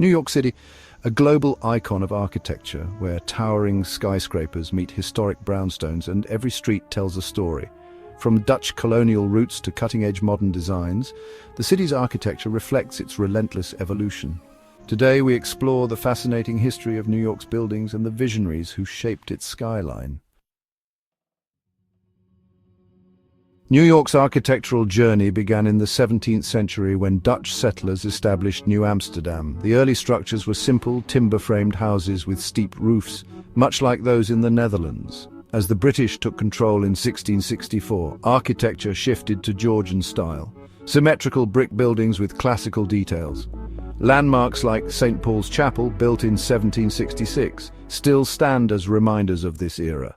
New York City, a global icon of architecture where towering skyscrapers meet historic brownstones and every street tells a story. From Dutch colonial roots to cutting-edge modern designs, the city's architecture reflects its relentless evolution. Today we explore the fascinating history of New York's buildings and the visionaries who shaped its skyline. New York's architectural journey began in the 17th century when Dutch settlers established New Amsterdam. The early structures were simple, timber-framed houses with steep roofs, much like those in the Netherlands. As the British took control in 1664, architecture shifted to Georgian style. Symmetrical brick buildings with classical details. Landmarks like St. Paul's Chapel, built in 1766, still stand as reminders of this era.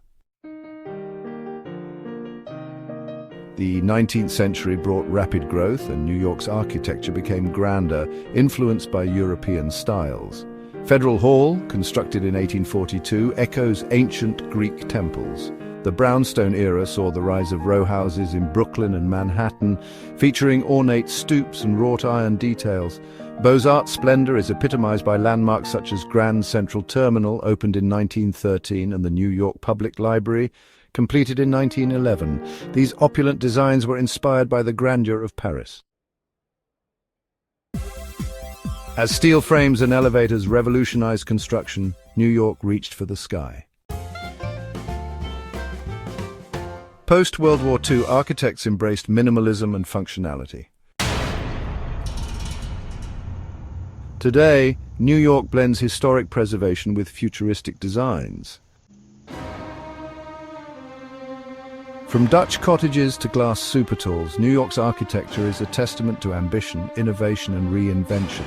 The 19th century brought rapid growth and New York's architecture became grander, influenced by European styles. Federal Hall, constructed in 1842, echoes ancient Greek temples. The Brownstone era saw the rise of row houses in Brooklyn and Manhattan, featuring ornate stoops and wrought iron details. Beaux-Arts splendor is epitomized by landmarks such as Grand Central Terminal, opened in 1913, and the New York Public Library, completed in 1911. These opulent designs were inspired by the grandeur of Paris. As steel frames and elevators revolutionized construction, New York reached for the sky. Post-World War II, architects embraced minimalism and functionality. Today, New York blends historic preservation with futuristic designs. From Dutch cottages to glass supertalls, New York's architecture is a testament to ambition, innovation, and reinvention.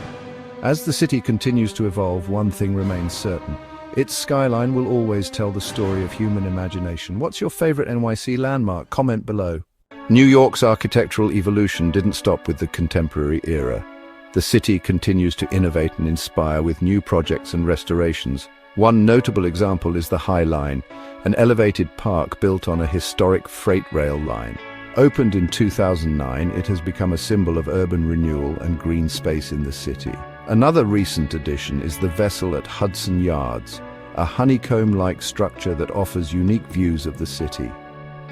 As the city continues to evolve, one thing remains certain. Its skyline will always tell the story of human imagination. What's your favorite NYC landmark? Comment below. New York's architectural evolution didn't stop with the contemporary era. The city continues to innovate and inspire with new projects and restorations. One notable example is the High Line, an elevated park built on a historic freight rail line. Opened in 2009, it has become a symbol of urban renewal and green space in the city. Another recent addition is the Vessel at Hudson Yards, a honeycomb-like structure that offers unique views of the city.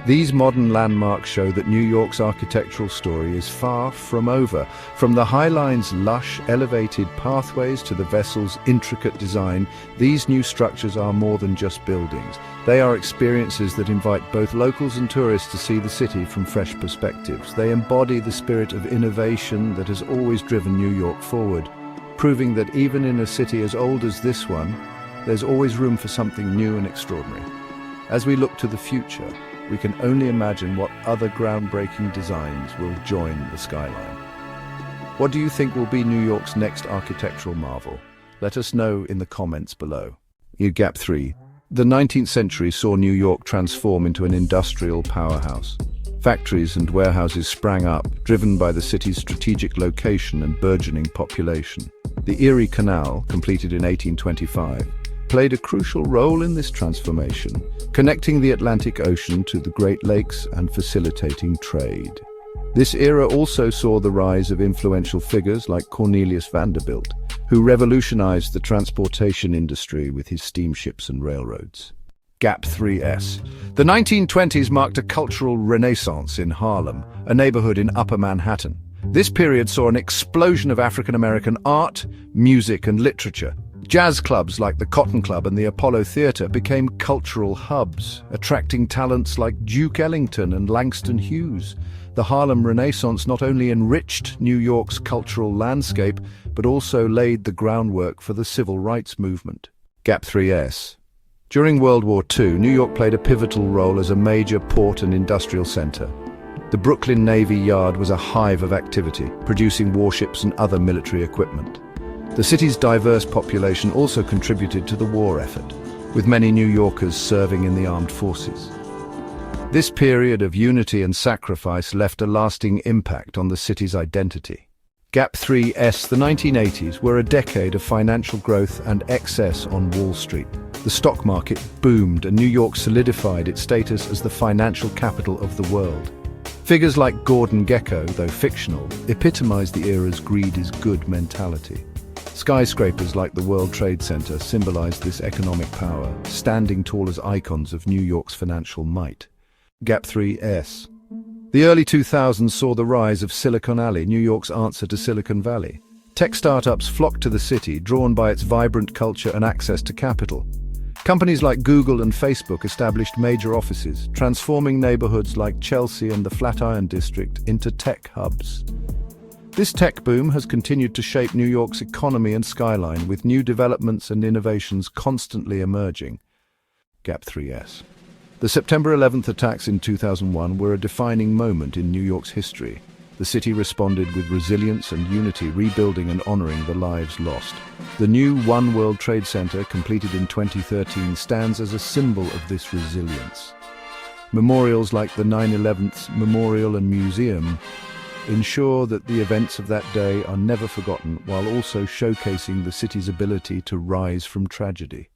These modern landmarks show that New York's architectural story is far from over. From the High Line's lush, elevated pathways to the vessel's intricate design, these new structures are more than just buildings. They are experiences that invite both locals and tourists to see the city from fresh perspectives. They embody the spirit of innovation that has always driven New York forward, proving that even in a city as old as this one, there's always room for something new and extraordinary. As we look to the future, we can only imagine what other groundbreaking designs will join the skyline. What do you think will be New York's next architectural marvel? Let us know in the comments below. Gap 3. The 19th century saw New York transform into an industrial powerhouse. Factories and warehouses sprang up, driven by the city's strategic location and burgeoning population. The Erie Canal, completed in 1825, played a crucial role in this transformation, connecting the Atlantic Ocean to the Great Lakes and facilitating trade. This era also saw the rise of influential figures like Cornelius Vanderbilt, who revolutionized the transportation industry with his steamships and railroads. Gap 3S. The 1920s marked a cultural renaissance in Harlem, a neighborhood in Upper Manhattan. This period saw an explosion of African-American art, music, and literature. Jazz clubs like the Cotton Club and the Apollo Theater became cultural hubs, attracting talents like Duke Ellington and Langston Hughes. The Harlem Renaissance not only enriched New York's cultural landscape, but also laid the groundwork for the civil rights movement. Gap 3S. During World War II, New York played a pivotal role as a major port and industrial center. The Brooklyn Navy Yard was a hive of activity, producing warships and other military equipment. The city's diverse population also contributed to the war effort, with many New Yorkers serving in the armed forces. This period of unity and sacrifice left a lasting impact on the city's identity. Gap 3S. The 1980s were a decade of financial growth and excess on Wall Street. The stock market boomed and New York solidified its status as the financial capital of the world. Figures like Gordon Gekko, though fictional, epitomized the era's greed is good mentality. Skyscrapers like the World Trade Center symbolize this economic power, standing tall as icons of New York's financial might. Gap 3S. The early 2000s saw the rise of Silicon Alley, New York's answer to Silicon Valley. Tech startups flocked to the city, drawn by its vibrant culture and access to capital. Companies like Google and Facebook established major offices, transforming neighborhoods like Chelsea and the Flatiron district into tech hubs. This tech boom has continued to shape New York's economy and skyline, with new developments and innovations constantly emerging. Gap 3S. The September 11th attacks in 2001 were a defining moment in New York's history. The city responded with resilience and unity, rebuilding and honoring the lives lost. The new One World Trade Center, completed in 2013, stands as a symbol of this resilience. Memorials like the 9/11 Memorial and Museum ensure that the events of that day are never forgotten, while also showcasing the city's ability to rise from tragedy.